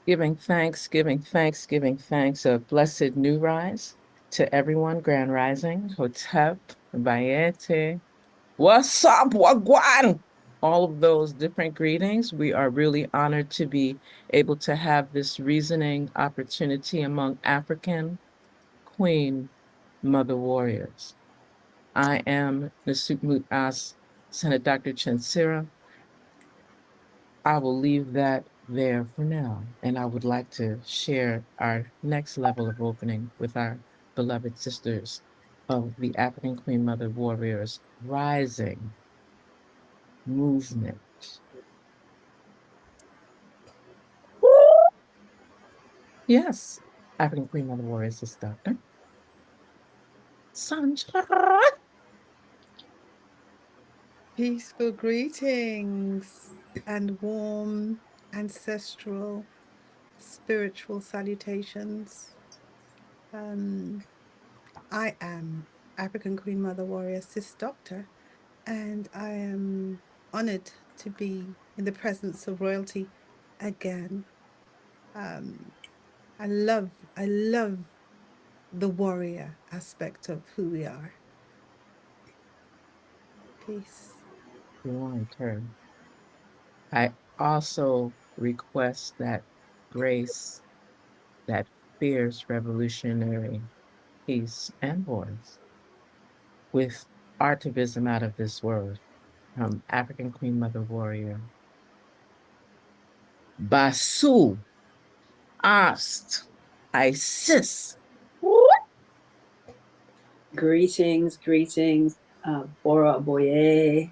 Giving thanks, giving thanks, giving thanks. A blessed new rise to everyone. Grand Rising, Hotep, Bayete. What's up, Wagwan? All of those different greetings. We are really honored to be able to have this reasoning opportunity among African Queen Mother Warriors. I am Nasutmut As, Senator Dr. Chansira. I will leave that there for now, and I would like to share our next level of opening with our beloved sisters of the African Queen Mother Warriors Rising Movement. Yes, African Queen Mother Warriors is Dr. Sandra. Peaceful greetings and warm ancestral spiritual salutations. I am African Queen Mother Warrior Sis Doctor, and I am honored to be in the presence of royalty again. I love the warrior aspect of who we are. Peace. Long term. I also request that grace, that fierce revolutionary peace and voice with artivism out of this world from African Queen Mother Warrior Basu Ast Isis. Greetings, greetings, Bora Boye,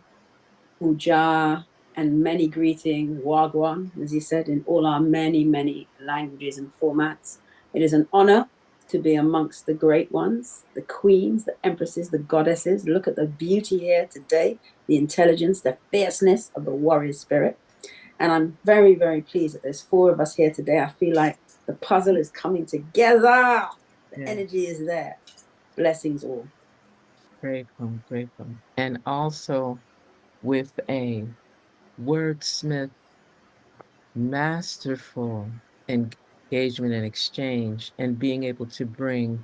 Uja, and many greetings, Wagwan, as he said, in all our many, many languages and formats. It is an honor to be amongst the great ones, the queens, the empresses, the goddesses. Look at the beauty here today, the intelligence, the fierceness of the warrior spirit. And I'm very, very pleased that there's four of us here today. I feel like the puzzle is coming together. The energy is there. Blessings all. Grateful, grateful. And also with a wordsmith, masterful engagement and exchange, and being able to bring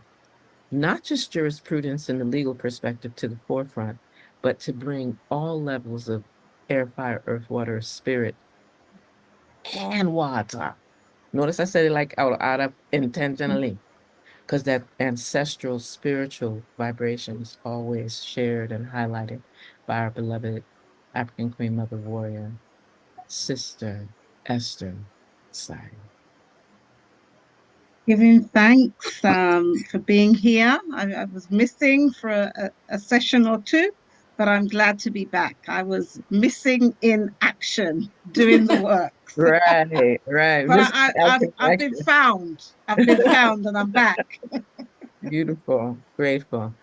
not just jurisprudence and the legal perspective to the forefront, but to bring all levels of air, fire, earth, water, spirit, and water. Notice I said it like out of intentionally, because that ancestral spiritual vibration is always shared and highlighted by our beloved African Queen Mother Warrior, Sister Esther Sai. Giving thanks for being here. I was missing for a session or two, but I'm glad to be back. I was missing in action, doing the work. Right, right. But Miss I've been found. I've been found and I'm back. Beautiful, grateful,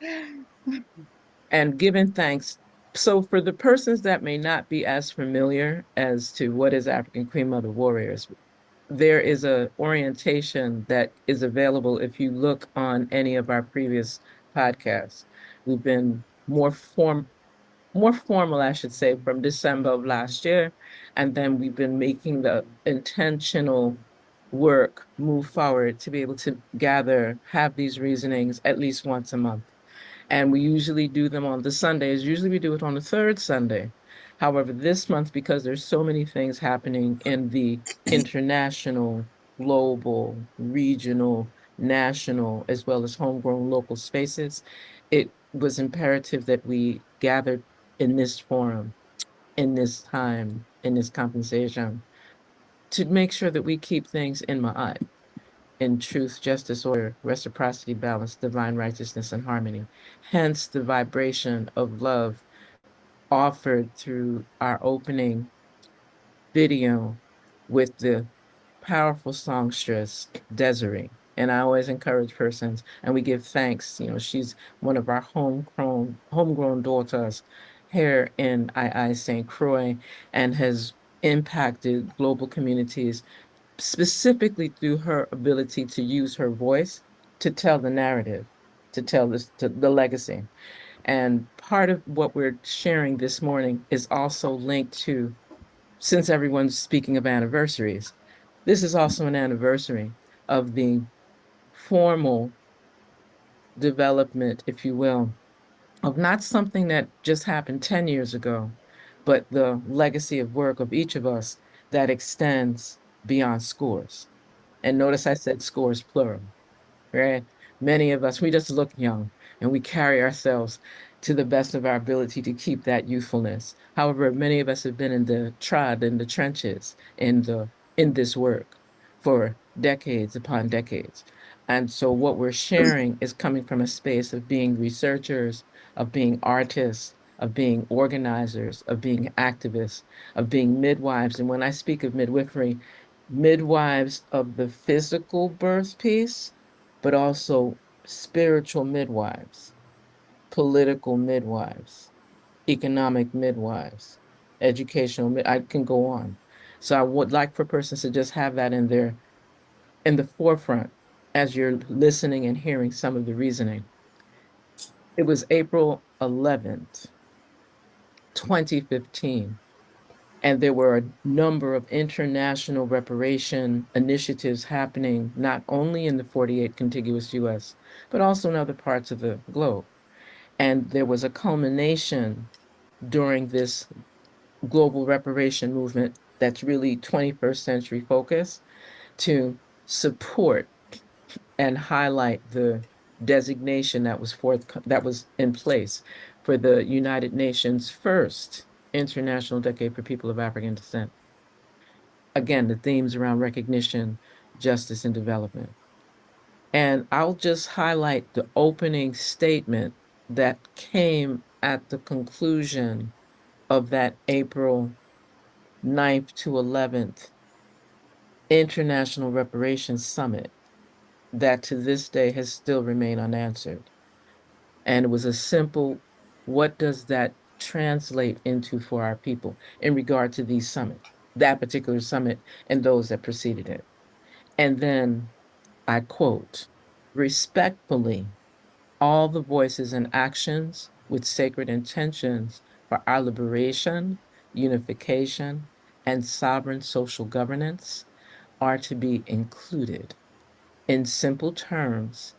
and giving thanks. So, for the persons that may not be as familiar as to what is African Queen Mother Warriors, there is a orientation that is available if you look on any of our previous podcasts. We've been more formal, I should say, from December of last year, and then we've been making the intentional work move forward to be able to gather, have these reasonings at least once a month. And we usually do them on the Sundays. Usually we do it on the third Sunday. However, this month, because there's so many things happening in the international, global, regional, national, as well as homegrown local spaces, it was imperative that we gathered in this forum, in this time, in this compensation, to make sure that we keep things in Ma'at, in truth, justice, order, reciprocity, balance, divine righteousness, and harmony. Hence the vibration of love offered through our opening video with the powerful songstress, Desiree. And I always encourage persons, and we give thanks. You know, she's one of our homegrown daughters here in II St. Croix, and has impacted global communities specifically through her ability to use her voice to tell the narrative, to tell this to the legacy. And part of what we're sharing this morning is also linked to, since everyone's speaking of anniversaries, this is also an anniversary of the formal development, if you will, of not something that just happened 10 years ago, but the legacy of work of each of us that extends beyond scores. And notice I said scores plural, right? Many of us, we just look young and we carry ourselves to the best of our ability to keep that youthfulness. However, many of us have been in the trenches, in this work for decades upon decades. And so what we're sharing is coming from a space of being researchers, of being artists, of being organizers, of being activists, of being midwives. And when I speak of midwifery, midwives of the physical birth piece, but also spiritual midwives, political midwives, economic midwives, I can go on. So I would like for persons to just have that in the forefront as you're listening and hearing some of the reasoning. It was April 11th, 2015. And there were a number of international reparation initiatives happening, not only in the 48 contiguous US, but also in other parts of the globe. And there was a culmination during this global reparation movement that's really 21st century focus to support and highlight the designation that was in place for the United Nations first International Decade for People of African Descent. Again, the themes around recognition, justice, and development. And I'll just highlight the opening statement that came at the conclusion of that April 9th to 11th International Reparations Summit that to this day has still remained unanswered. And it was a simple, what does that translate into for our people in regard to these summit, that particular summit and those that preceded it? And then I quote, respectfully, all the voices and actions with sacred intentions for our liberation, unification, and sovereign social governance are to be included. In simple terms,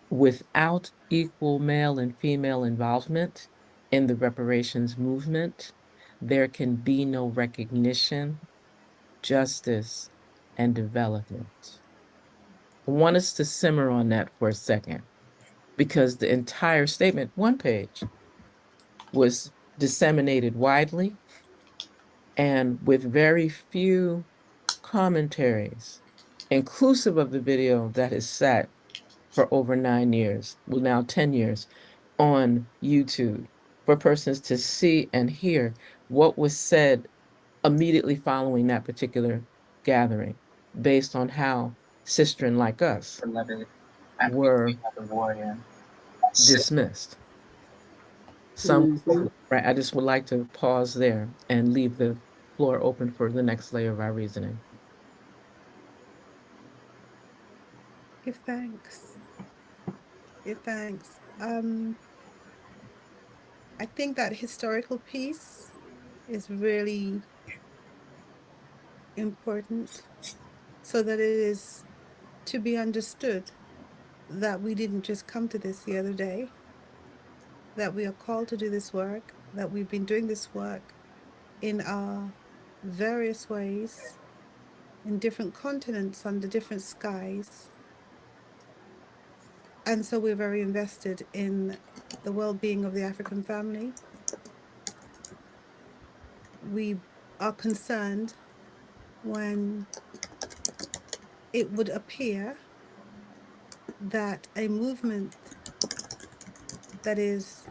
without equal male and female involvement in the reparations movement, there can be no recognition, justice, and development. I want us to simmer on that for a second because the entire statement, one page, was disseminated widely and with very few commentaries, inclusive of the video that has sat for over 9 years, well, now 10 years, on YouTube for persons to see and hear what was said immediately following that particular gathering, based on how sistren like us were dismissed. Some, right, I just would like to pause there and leave the floor open for the next layer of our reasoning. Give thanks. Give thanks. I think that historical piece is really important so that it is to be understood that we didn't just come to this the other day, that we are called to do this work, that we've been doing this work in our various ways, in different continents, under different skies. And so we're very invested in the well-being of the African family. We are concerned when it would appear that a movement that is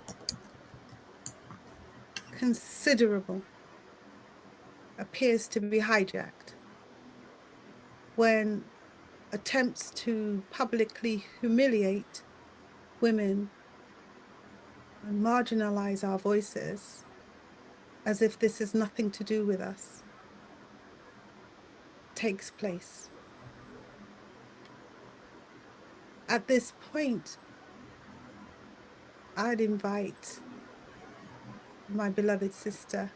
considerable appears to be hijacked, when attempts to publicly humiliate women and marginalize our voices as if this is nothing to do with us takes place. At this point, I'd invite my beloved sister,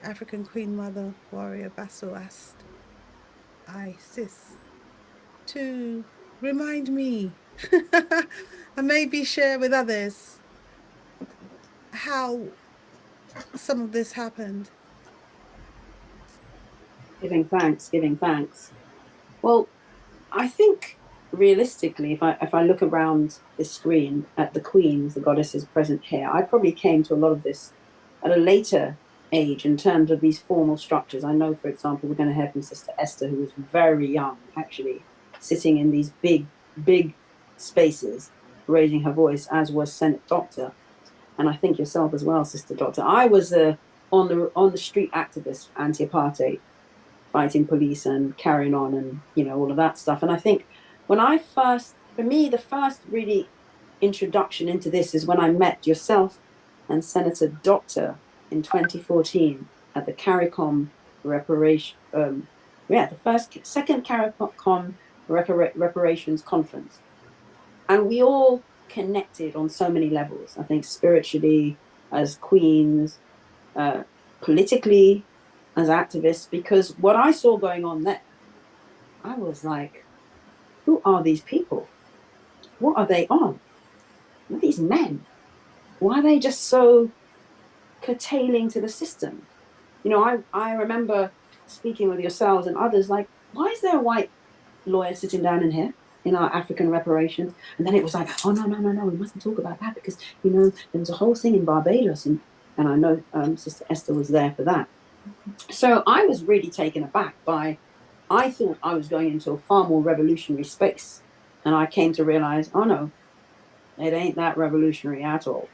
African Queen Mother Warrior Basuast, Isis, to remind me and maybe share with others how some of this happened. Giving thanks, giving thanks. Well, I think realistically, if I look around this screen at the queens, the goddesses present here, I probably came to a lot of this at a later age in terms of these formal structures. I know, for example, we're going to hear from Sister Esther, who was very young, actually, sitting in these big, big spaces, raising her voice, as was Senate Doctor. And I think yourself as well, Sister Doctor. I was on the street activist, anti-apartheid, fighting police and carrying on and, you know, all of that stuff. And I think when for me, the first really introduction into this is when I met yourself and Senator Doctor in 2014 at the CARICOM second CARICOM reparations conference. And we all connected on so many levels, I think spiritually, as queens, politically, as activists, because what I saw going on there, I was like, who are these people? What are they on? What are these men? Why are they just so curtailing to the system? You know, I remember speaking with yourselves and others, like, why is there a white lawyer sitting down in here in our African reparations? And then it was like, oh, no, we mustn't talk about that because, you know, there was a whole thing in Barbados. And I know Sister Esther was there for that. So I was really taken aback by, I thought I was going into a far more revolutionary space And I came to realize, oh no, it ain't that revolutionary at all.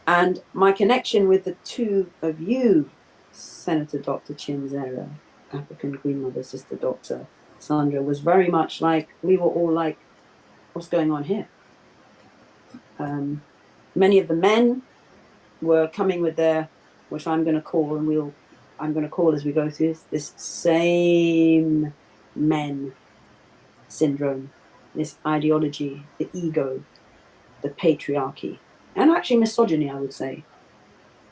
And my connection with the two of you, Senator Dr. Chinzera, African Queen Mother, Sister Dr. Sandra, was very much like, we were all like, what's going on here? Many of the men were coming with their, which I'm going to call, and I'm going to call as we go through this same men syndrome, this ideology, the ego, the patriarchy, and actually misogyny, I would say,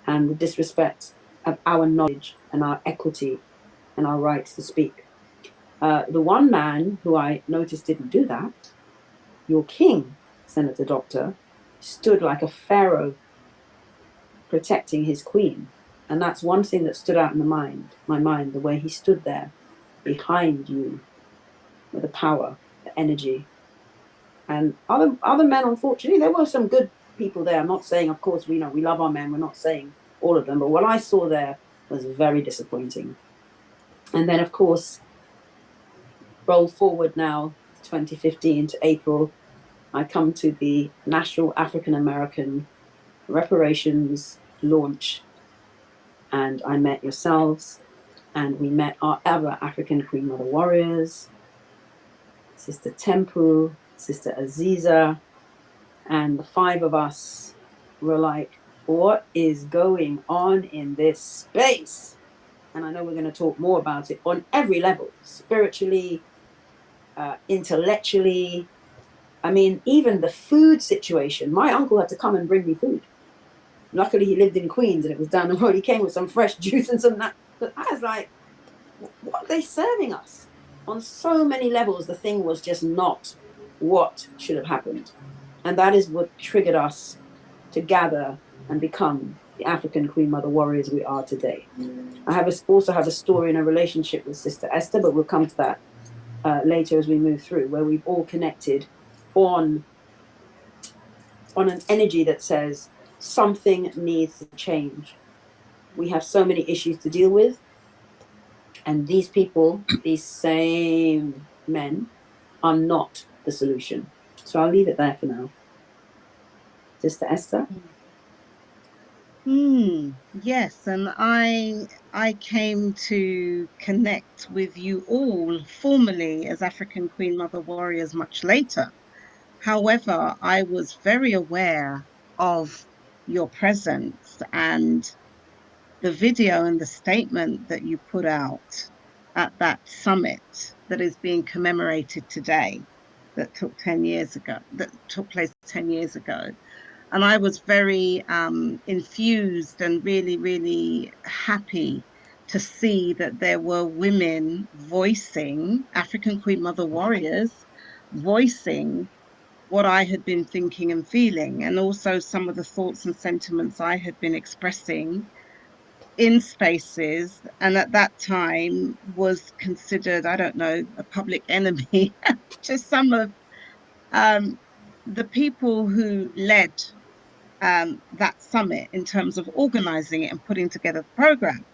and the disrespect of our knowledge and our equity and our rights to speak. The one man who I noticed didn't do that, your king, Senator Doctor, stood like a pharaoh protecting his queen. And that's one thing that stood out in my mind, the way he stood there behind you with the power, the energy. And other men, unfortunately, there were some good people there. I'm not saying, of course, we love our men. We're not saying all of them, but what I saw there was very disappointing. And then, of course, roll forward now, 2015 to April, I come to the National African American Reparations launch, and I met yourselves, and we met our other African Queen Mother warriors, Sister Tempu, Sister Aziza, and the five of us were like, what is going on in this space? And I know we're going to talk more about it on every level, spiritually, intellectually. I mean, even the food situation. My uncle had to come and bring me food. Luckily, he lived in Queens and it was down the road. He came with some fresh juice and some that. But I was like, what are they serving us? On so many levels, the thing was just not what should have happened. And that is what triggered us to gather and become the African Queen Mother warriors we are today. I also have a story in a relationship with Sister Esther, but we'll come to that later as we move through, where we've all connected on an energy that says something needs to change. We have so many issues to deal with, and these people, these same men, are not the solution. So I'll leave it there for now. Sister Esther? Yes, and I came to connect with you all formally as African Queen Mother warriors much later. However, I was very aware of your presence and the video and the statement that you put out at that summit that is being commemorated today, that took place 10 years ago. And I was very infused and really, really happy to see that there were women voicing, African Queen Mother warriors, voicing what I had been thinking and feeling, and also some of the thoughts and sentiments I had been expressing in spaces, and at that time was considered, I don't know, a public enemy to some of the people who led that summit in terms of organizing it and putting together the program.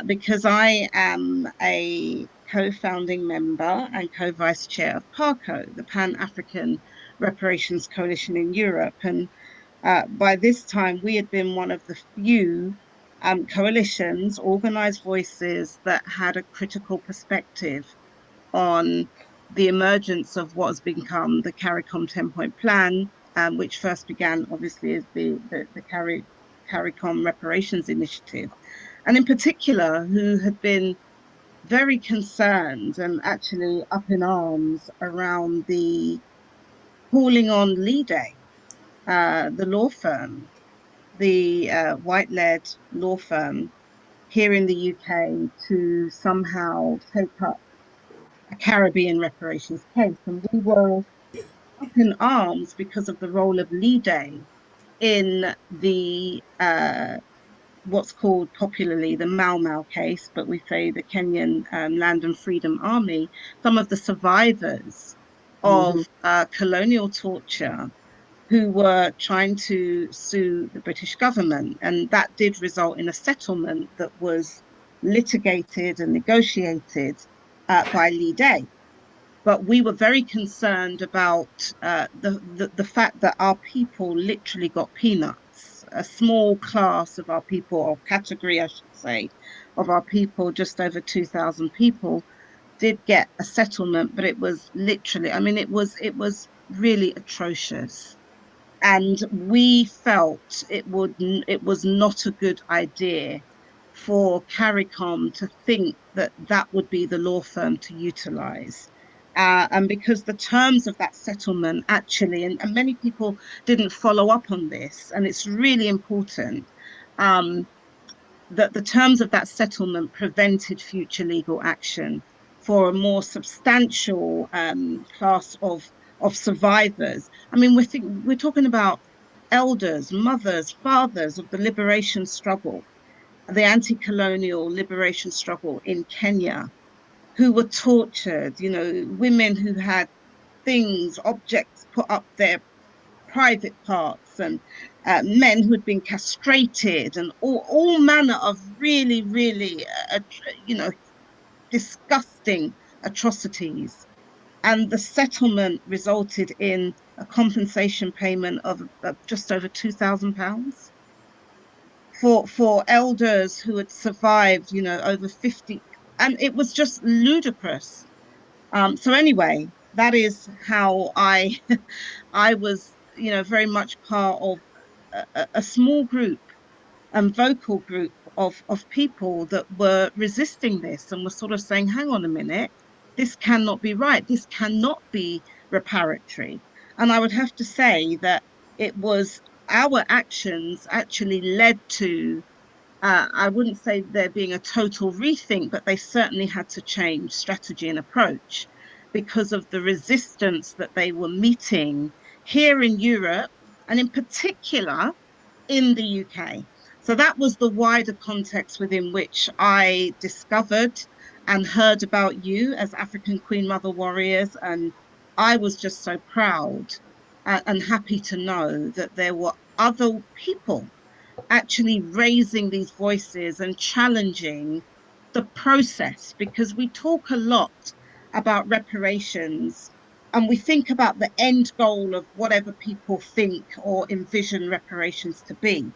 Because I am a co-founding member and co-vice chair of PARCO, the Pan-African Reparations Coalition in Europe. And by this time, we had been one of the few coalitions, organized voices that had a critical perspective on the emergence of what has become the CARICOM 10-point plan, which first began obviously as the CARICOM Reparations Initiative, and in particular who had been very concerned and actually up in arms around the calling on Leaday, the law firm, the white-led law firm here in the UK, to somehow take up a Caribbean reparations case. And we were up in arms because of the role of Leaday in the what's called popularly the Mau Mau case, but we say the Kenyan Land and Freedom Army, some of the survivors of colonial torture who were trying to sue the British government. And that did result in a settlement that was litigated and negotiated by Leaday. but we were very concerned about the fact that our people literally got peanuts. A small class of our people, or category, I should say, of our people, just over 2,000 people, did get a settlement, but it was literally, I mean, it was really atrocious. And we felt it was not a good idea for CARICOM to think that that would be the law firm to utilize. And because the terms of that settlement actually, and many people didn't follow up on this, and it's really important, um, that the terms of that settlement prevented future legal action for a more substantial class of survivors. I mean, we're talking about elders, mothers, fathers of the liberation struggle, the anti-colonial liberation struggle in Kenya, who were tortured, you know, women who had things, objects put up their private parts, and men who had been castrated, and all manner of really, really, you know, disgusting atrocities. And the settlement resulted in a compensation payment of just over £2,000 for elders who had survived, you know, over 50. And it was just ludicrous. So anyway, that is how I was, you know, very much part of a small group and vocal group of people that were resisting this and were sort of saying, hang on a minute, this cannot be right. This cannot be reparatory. And I would have to say that it was our actions actually led to, I wouldn't say there being a total rethink, but they certainly had to change strategy and approach because of the resistance that they were meeting here in Europe, and in particular in the UK. So that was the wider context within which I discovered and heard about you as African Queen Mother Warriors. And I was just so proud and happy to know that there were other people actually raising these voices and challenging the process, because we talk a lot about reparations and we think about the end goal of whatever people think or envision reparations to be.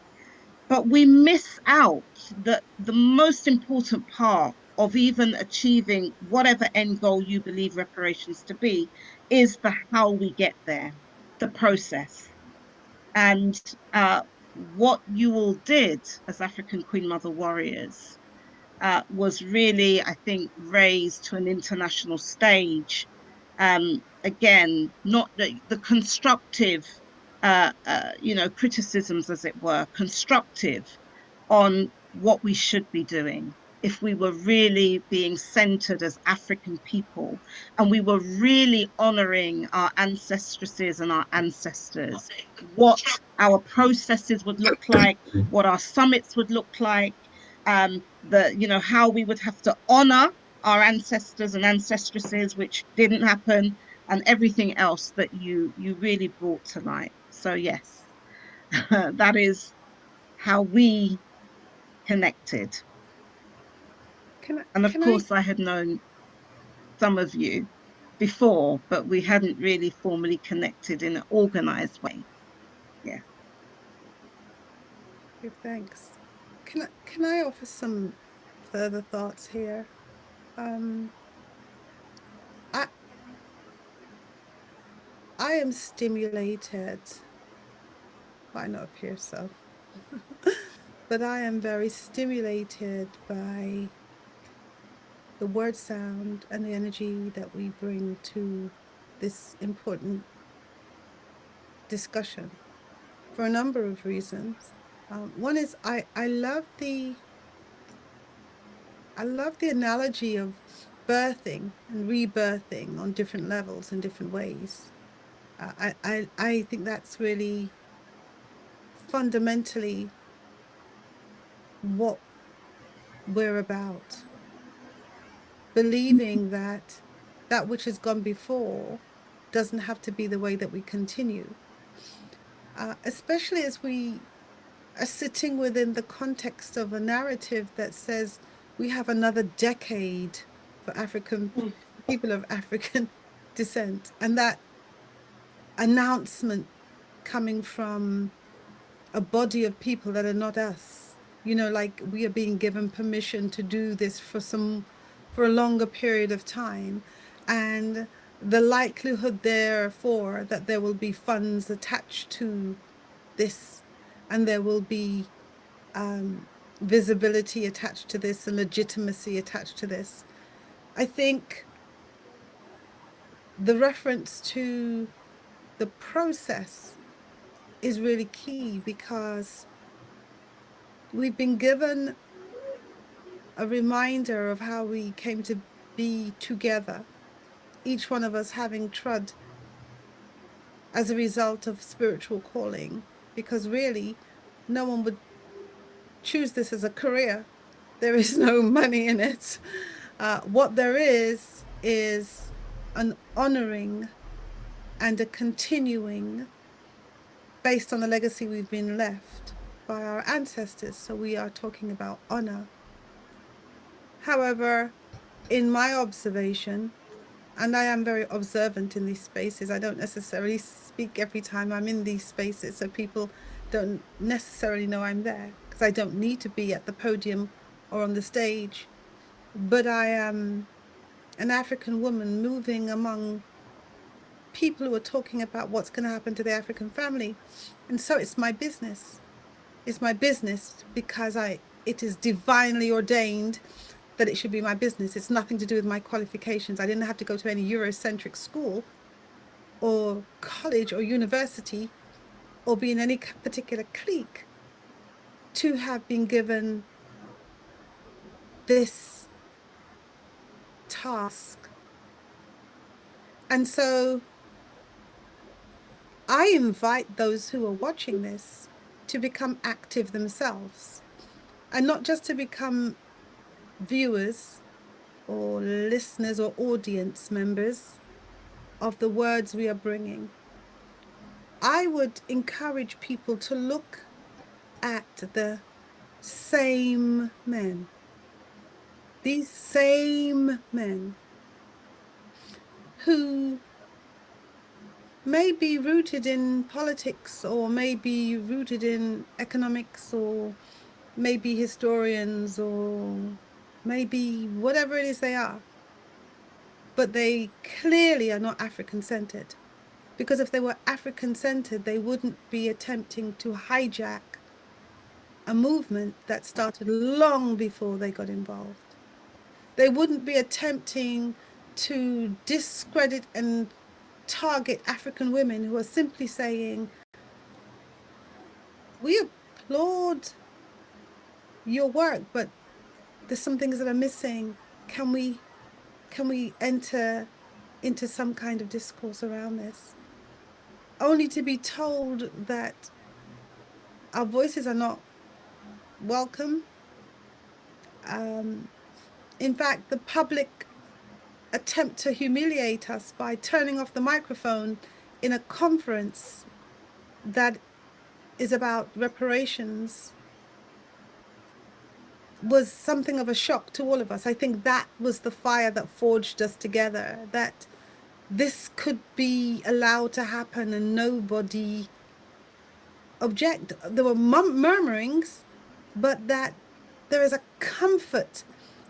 But we miss out that the most important part of even achieving whatever end goal you believe reparations to be is the how we get there, the process. And what you all did as African Queen Mother Warriors was really, I think, raised to an international stage. Again, not the constructive, you know, criticisms, as it were, constructive on what we should be doing if we were really being centered as African people and we were really honoring our ancestresses and our ancestors, what our processes would look like, what our summits would look like, you know, how we would have to honor our ancestors and ancestresses, which didn't happen, and everything else that you really brought to light. So yes, that is how we connected. And of Can I course, I had known some of you before, but we hadn't really formally connected in an organized way. Yeah. give thanks? Can I offer some further thoughts here? Um, I I am stimulated, might not appear so, but I am very stimulated by the word sound and the energy that we bring to this important discussion for a number of reasons. One is I love the analogy of birthing and rebirthing on different levels in different ways. I think that's really fundamentally what we're about. Believing that that which has gone before doesn't have to be the way that we continue. Especially as we are sitting within the context of a narrative that says we have another decade for African people of African descent, and that announcement coming from a body of people that are not us. You know, like we are being given permission to do this for a longer period of time, and the likelihood therefore that there will be funds attached to this, and there will be visibility attached to this and legitimacy attached to this. I think the reference to the process is really key, because we've been given a reminder of how we came to be together, each one of us having trod as a result of spiritual calling, because really no one would choose this as a career. There is no money in it. What there is an honoring and a continuing based on the legacy we've been left by our ancestors. So we are talking about honor. However, in my observation, and I am very observant in these spaces, I don't necessarily speak every time I'm in these spaces, so people don't necessarily know I'm there, because I don't need to be at the podium or on the stage. But I am an African woman moving among people who are talking about what's going to happen to the African family. And so it's my business. It's my business because it is divinely ordained that it should be my business. It's nothing to do with my qualifications. I didn't have to go to any Eurocentric school or college or university or be in any particular clique to have been given this task. And so I invite those who are watching this to become active themselves, and not just to become viewers or listeners or audience members of the words we are bringing. I would encourage people to look at the same men, these same men who may be rooted in politics, or may be rooted in economics, or maybe historians, or maybe whatever it is they are. But they clearly are not African-centered. Because if they were African-centered, they wouldn't be attempting to hijack a movement that started long before they got involved. They wouldn't be attempting to discredit and target African women who are simply saying, we applaud your work, but there's some things that are missing. Can we enter into some kind of discourse around this? Only to be told that our voices are not welcome. In fact, the public attempt to humiliate us by turning off the microphone in a conference that is about reparations was something of a shock to all of us. I think that was the fire that forged us together, that this could be allowed to happen and nobody object. There were murmurings, but that there is a comfort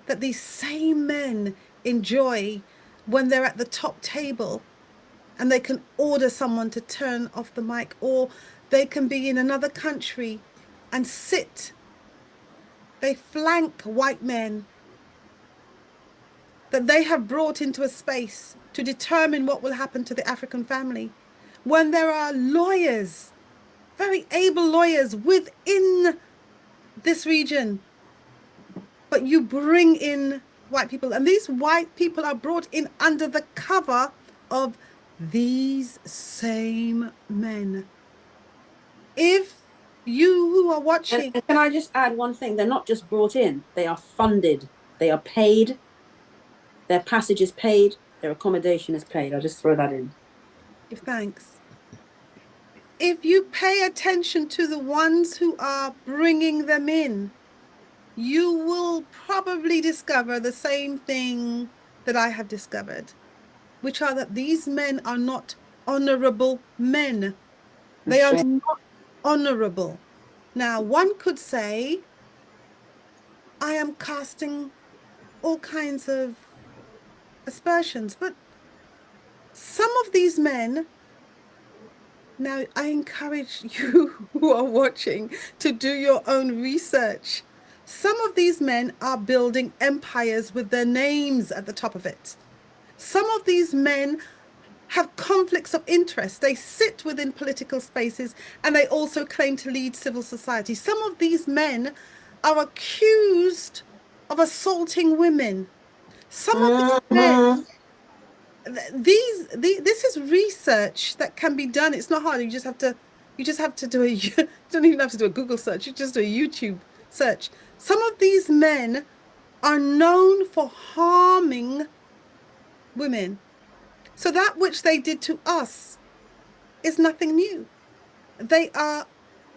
that these same men enjoy when they're at the top table and they can order someone to turn off the mic, or they can be in another country and sit. They flank white men that they have brought into a space to determine what will happen to the African family. When there are lawyers, very able lawyers within this region, but you bring in white people, and these white people are brought in under the cover of these same men. If you who are watching... And can I just add one thing? They're not just brought in, they are funded, they are paid, their passage is paid, their accommodation is paid. I'll just throw that in. Thanks. If you pay attention to the ones who are bringing them in, you will probably discover the same thing that I have discovered. which are that these men are not honorable men. They are That's right. not honorable. Now, one could say, I am casting all kinds of aspersions, but some of these men, now I encourage you who are watching to do your own research. Some of these men are building empires with their names at the top of it. Some of these men have conflicts of interest. They sit within political spaces and they also claim to lead civil society. Some of these men are accused of assaulting women. Some of these men, this is research that can be done. It's not hard. You just have to do you don't even have to do a Google search. You just do a YouTube search. Some of these men are known for harming women. So that which they did to us is nothing new. They are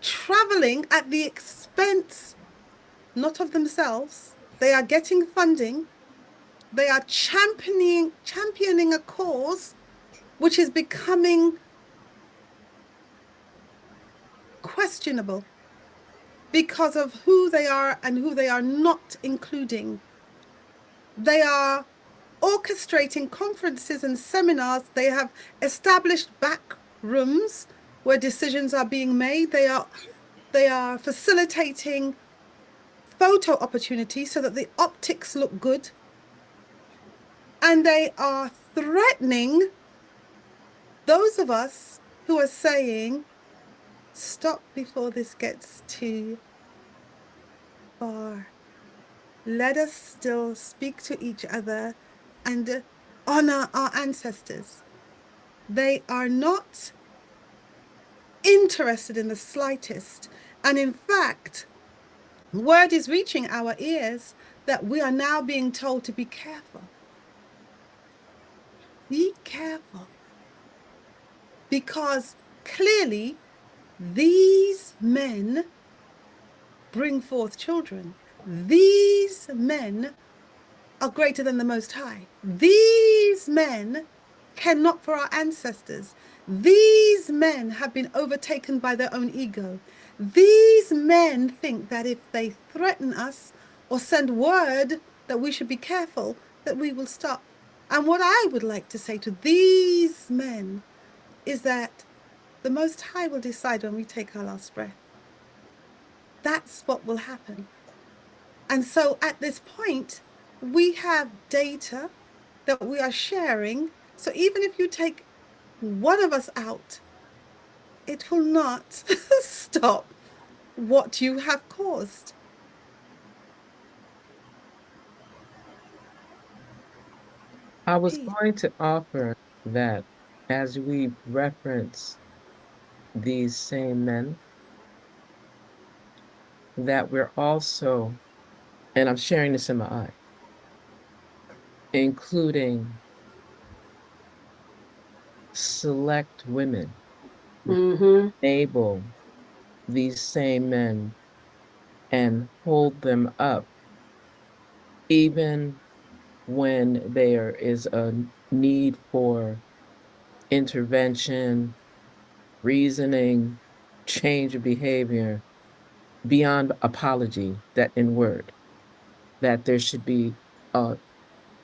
traveling at the expense, not of themselves. They are getting funding. They are championing a cause which is becoming questionable because of who they are and who they are not including. They are orchestrating conferences and seminars. They have established back rooms where decisions are being made. They are facilitating photo opportunities so that the optics look good. And they are threatening those of us who are saying, stop before this gets too far. Let us still speak to each other and honor our ancestors. They are not interested in the slightest. And in fact, word is reaching our ears that we are now being told to be careful. Be careful. Because clearly these men bring forth children. These men are greater than the Most High. These men care not for our ancestors. These men have been overtaken by their own ego. These men think that if they threaten us or send word that we should be careful, that we will stop. And what I would like to say to these men is that the Most High will decide when we take our last breath. That's what will happen. And so at this point, we have data that we are sharing. So even if you take one of us out, it will not stop what you have caused. I was Peace. going to offer that as we reference these same men, that we're also, and I'm sharing this in my eye, including select women who enable these same men and hold them up, even when there is a need for intervention, reasoning, change of behavior beyond apology, that in word, that there should be a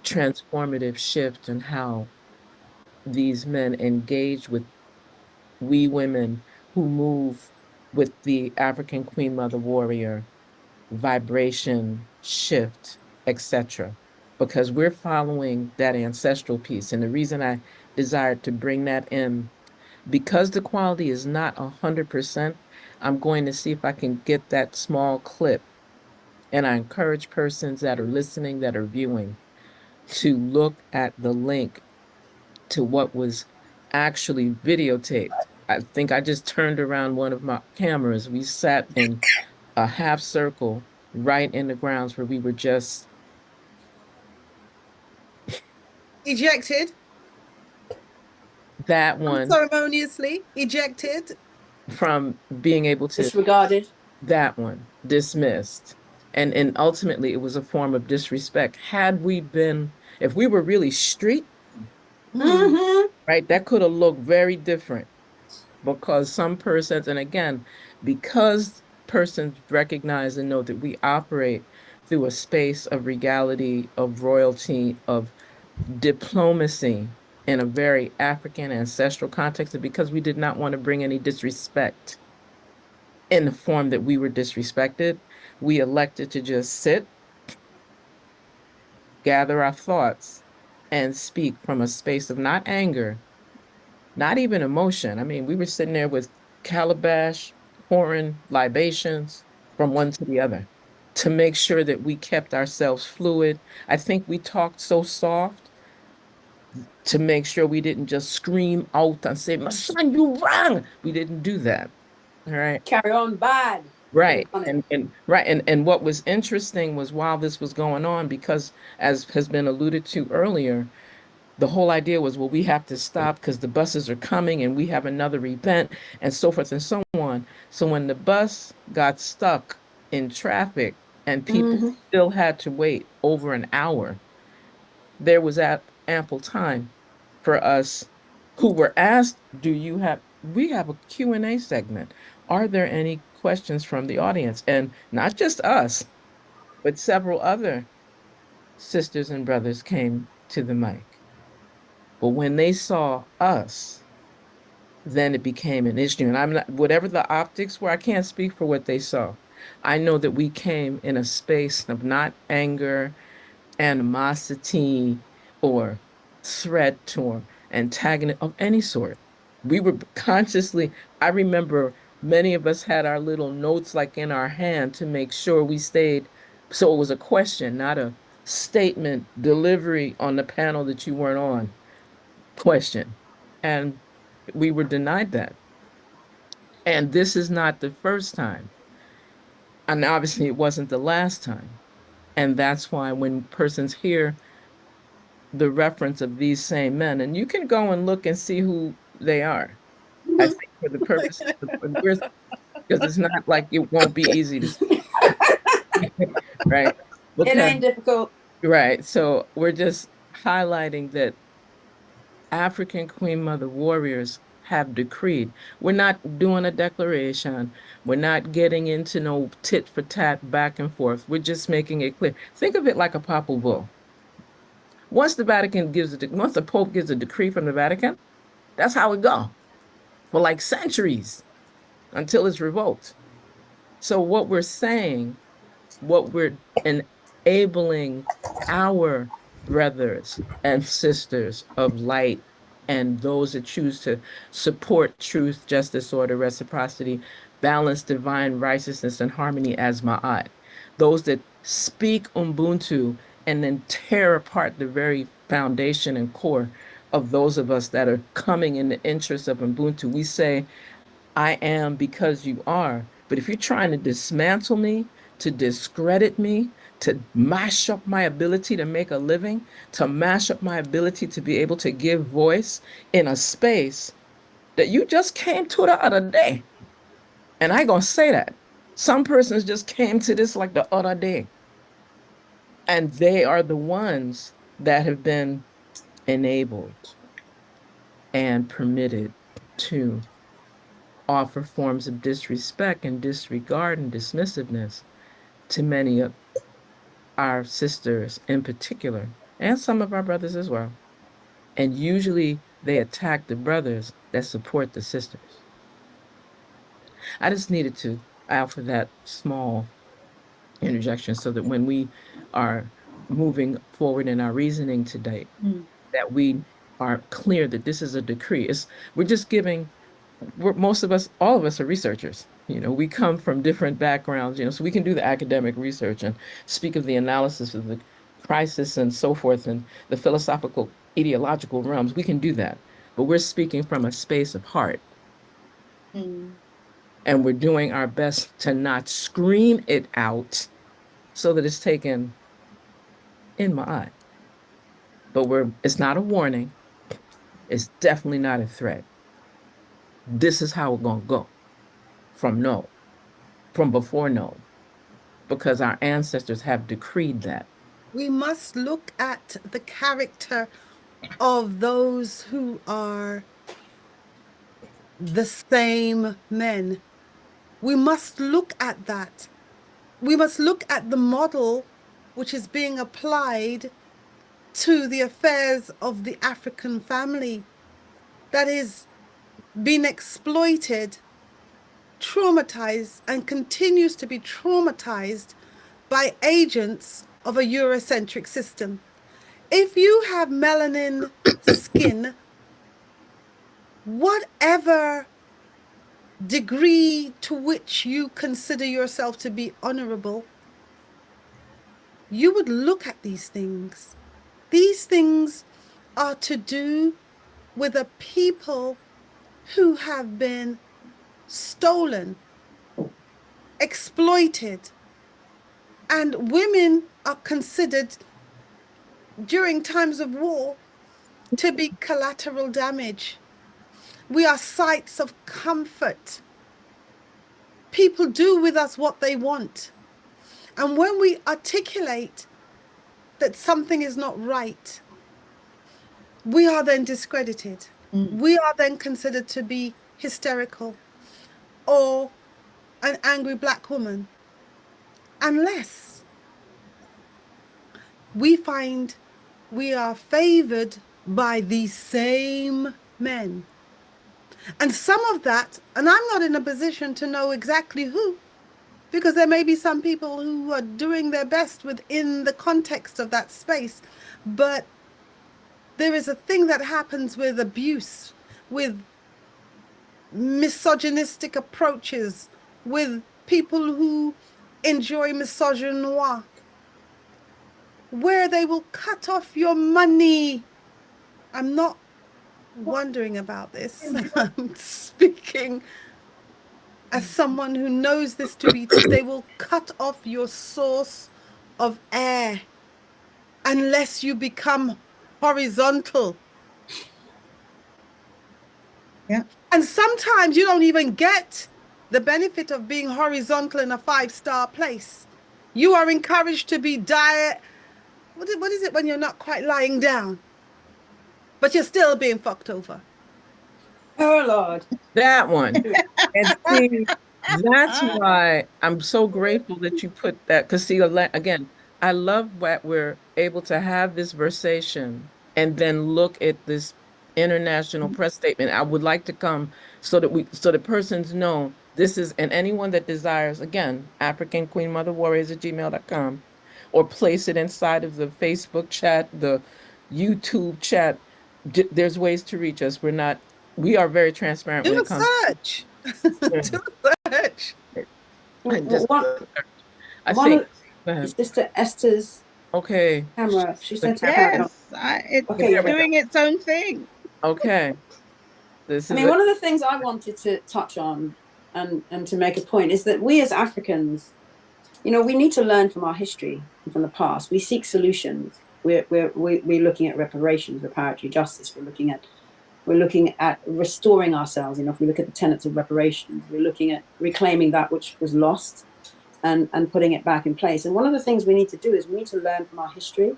transformative shift in how these men engage with we women who move with the African Queen Mother Warrior vibration shift, etc. Because we're following that ancestral piece. And the reason I desired to bring that in, because the quality is not 100%, I'm going to see if I can get that small clip. And I encourage persons that are listening, that are viewing, to look at the link to what was actually videotaped. I think I just turned around one of my cameras. We sat in a half circle right in the grounds where we were just Ejected, that one unceremoniously ejected. from being able to Disregarded. that one dismissed. And ultimately it was a form of disrespect. Had we been, if we were really street, Mhm. right? That could have looked very different because some persons, and again, because persons recognize and know that we operate through a space of regality, of royalty, of diplomacy in a very African ancestral context, and because we did not want to bring any disrespect in the form that we were disrespected, we elected to just sit, gather our thoughts, and speak from a space of not anger, not even emotion. I mean, we were sitting there with calabash, pouring libations from one to the other to make sure that we kept ourselves fluid. I think we talked so soft to make sure we didn't just scream out and say, "My son, you wrong." We didn't do that. All right. Carry on bad. Right. On it. And what was interesting was while this was going on, because as has been alluded to earlier, the whole idea was, well, we have to stop because the buses are coming and we have another event and so forth and so on. So when the bus got stuck in traffic and people Mhm. still had to wait over an hour, there was ample time for us who were asked, we have a Q&A segment. Are there any questions from the audience? And not just us, but several other sisters and brothers came to the mic. But when they saw us, then it became an issue. And I'm not, whatever the optics were, I can't speak for what they saw. I know that we came in a space of not anger, animosity, or threat or antagonism of any sort. We were consciously, I remember many of us had our little notes like in our hand to make sure we stayed. So it was a question, not a statement delivery on the panel that you weren't on. Question. And we were denied that. And this is not the first time. And obviously, it wasn't the last time. And that's why when persons hear the reference of these same men, and you can go and look and see who they are. I think for the purposes of because it's not like it won't be easy to see, right? It Because ain't difficult. right, so we're just highlighting that African Queen Mother warriors have decreed. We're not doing a declaration. We're not getting into no tit for tat back and forth. We're just making it clear. Think of it like a papal bull. Once once the Pope gives a decree from the Vatican, that's how it go for like centuries until it's revoked. So what we're saying, what we're enabling our brothers and sisters of light and those that choose to support truth, justice, order, reciprocity, balance, divine righteousness, and harmony as Ma'at. Those that speak Ubuntu and then tear apart the very foundation and core of those of us that are coming in the interest of Ubuntu. We say, I am because you are. But if you're trying to dismantle me, to discredit me, to mash up my ability to make a living, to mash up my ability to be able to give voice in a space that you just came to the other day. And I gonna say that. Some persons just came to this like the other day. And they are the ones that have been enabled and permitted to offer forms of disrespect and disregard and dismissiveness to many of our sisters in particular, and some of our brothers as well. And usually they attack the brothers that support the sisters. I just needed to offer that small interjection so that when we are moving forward in our reasoning today, that we are clear that this is a decree. We're just giving most of us, all of us are researchers. We come from different backgrounds, so we can do the academic research and speak of the analysis of the crisis and so forth and the philosophical, ideological realms. We can do that. But we're speaking from a space of heart. And we're doing our best to not scream it out so that it's taken in my eye. But it's not a warning. It's definitely not a threat. This is how we're going to go from no, from before no, because our ancestors have decreed that. We must look at the character of those who are the same men. We must look at that. We must look at the model which is being applied to the affairs of the African family that is being exploited, traumatized, and continues to be traumatized by agents of a Eurocentric system. If you have melanin skin, whatever degree to which you consider yourself to be honorable, you would look at these things. These things are to do with a people who have been stolen, exploited, and women are considered during times of war to be collateral damage. We are sites of comfort. People do with us what they want. And when we articulate that something is not right, we are then discredited. We are then considered to be hysterical or an angry black woman, unless we find we are favored by these same men. And some of that, and I'm not in a position to know exactly who, because there may be some people who are doing their best within the context of that space, but there is a thing that happens with abuse, with misogynistic approaches, with people who enjoy misogynoir, where they will cut off your money. I'm not wondering about this. I'm speaking as someone who knows this to be true. They will cut off your source of air unless you become horizontal. Yeah. And sometimes you don't even get the benefit of being horizontal in a 5-star place. You are encouraged to be what is it when you're not quite lying down, but you're still being fucked over? Oh Lord. That one. And see, that's why I'm so grateful that you put that. Because see, again, I love that we're able to have this versation and then look at this international press statement. I would like to come so that persons know this is, and anyone that desires, again, African Queen Mother Warriors at gmail.com, or place it inside of the Facebook chat, the YouTube chat. There's ways to reach us. We are very transparent when Do it a comes. search. Do a search. I just, One, I one think, of go ahead. Sister Esther's Okay, camera. She the sent her camera. camera. Yes, it's Okay, There we go. doing its own thing. Okay, this I is mean, it. one of the things I wanted to touch on and to make a point is that we as Africans, you know, we need to learn from our history and from the past. We seek solutions. We're looking at reparations, reparatory justice. We're looking at restoring ourselves. You know, if we look at the tenets of reparations, we're looking at reclaiming that which was lost and putting it back in place. And one of the things we need to do is we need to learn from our history.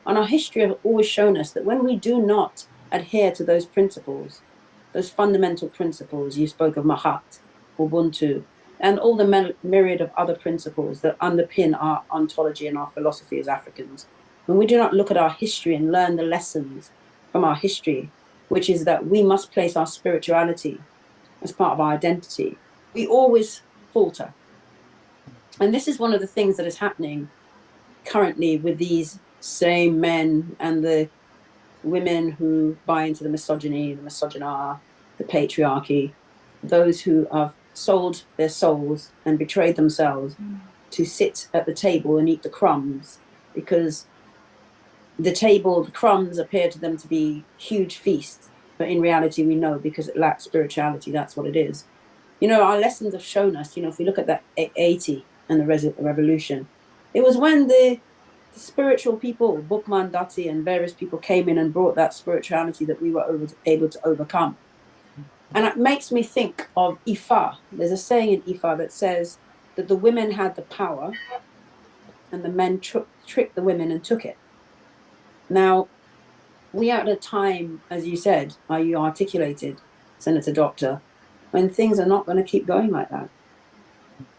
And our history has always shown us that when we do not adhere to those principles, those fundamental principles, you spoke of Mahat, Ubuntu, and all the myriad of other principles that underpin our ontology and our philosophy as Africans. When we do not look at our history and learn the lessons from our history, which is that we must place our spirituality as part of our identity, we always falter. And this is one of the things that is happening currently with these same men and the women who buy into the misogyny, the misogynoir, the patriarchy, those who have sold their souls and betrayed themselves to sit at the table and eat the crumbs, because the crumbs appear to them to be huge feasts, but in reality we know, because it lacks spirituality, that's what it is. You know, our lessons have shown us, you know, if we look at that 80 and the revolution, it was when the spiritual people, Bookman, Dati, and various people came in and brought that spirituality that we were able to overcome. And it makes me think of Ifa. There's a saying in Ifa that says that the women had the power and the men tricked the women and took it. Now, we are at a time, as you said, you articulated, Senator Doctor, when things are not going to keep going like that.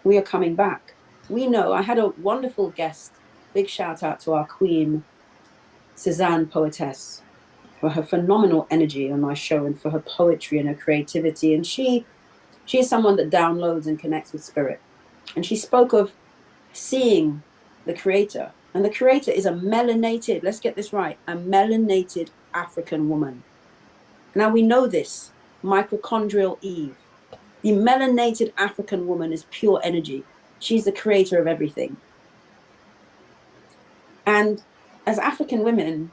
We are coming back. We know, I had a wonderful guest, big shout out to our queen, Cezanne Poetess, for her phenomenal energy on my show and for her poetry and her creativity. And she is someone that downloads and connects with spirit. And she spoke of seeing the creator. And the creator is a melanated, let's get this right, a melanated African woman. Now we know this, mitochondrial Eve. The melanated African woman is pure energy. She's the creator of everything. And as African women,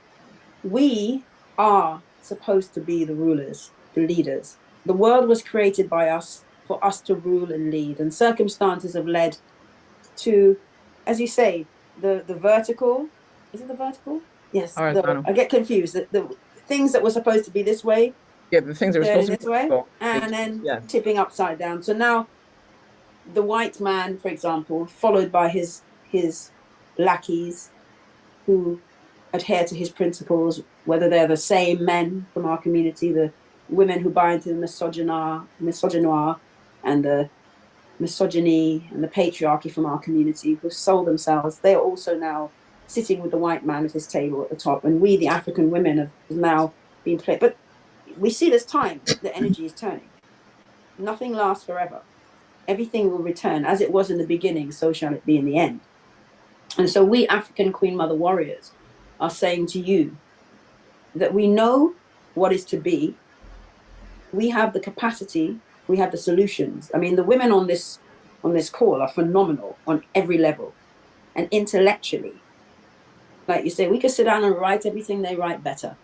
we are supposed to be the rulers, the leaders. The world was created by us for us to rule and lead. And circumstances have led to, as you say, the vertical. Is it the vertical? Yes. I get confused. The things that were supposed to be this way. Yeah, the things that were supposed to be this way, and they, then yeah. tipping upside down. So now the white man, for example, followed by his lackeys who adhere to his principles, whether they're the same men from our community, the women who buy into the misogynoir and the misogyny and the patriarchy from our community, who sold themselves, they are also now sitting with the white man at his table at the top. And we, the African women, have now been played. But we see this time, the energy is turning. Nothing lasts forever. Everything will return as it was in the beginning, so shall it be in the end. And so we African Queen Mother warriors are saying to you that we know what is to be. We have the capacity, we have the solutions. I mean, the women on this call are phenomenal on every level. And intellectually, like you say, we could sit down and write everything they write better.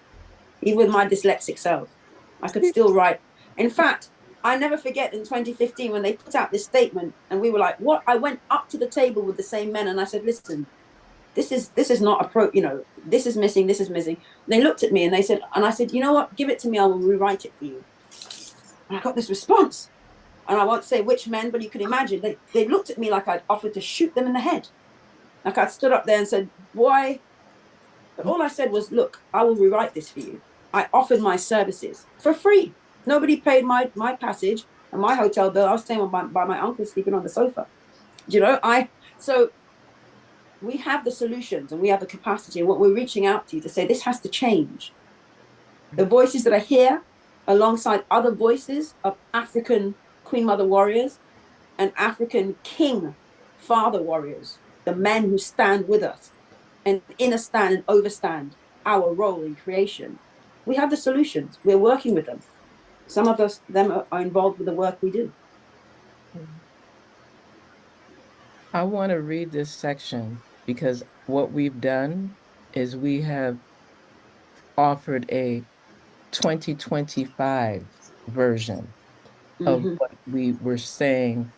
Even with my dyslexic self, I could still write. In fact, I never forget in 2015 when they put out this statement and we were like, what? I went up to the table with the same men and I said, listen, this is not appropriate, this is missing, this is missing. And they looked at me and they said, and I said, you know what, give it to me, I will rewrite it for you. And I got this response. And I won't say which men, but you can imagine, they looked at me like I'd offered to shoot them in the head. Like I stood up there and said, why? But all I said was, look, I will rewrite this for you. I offered my services for free. Nobody paid my passage and my hotel bill. I was staying by my uncle sleeping on the sofa. So we have the solutions and we have the capacity. And what we're reaching out to you to say, this has to change. The voices that are here alongside other voices of African Queen Mother warriors and African King Father warriors, the men who stand with us and understand and overstand our role in creation. We have the solutions. We're working with them. Some of them are involved with the work we do. I want to read this section because what we've done is we have offered a 2025 version of what we were saying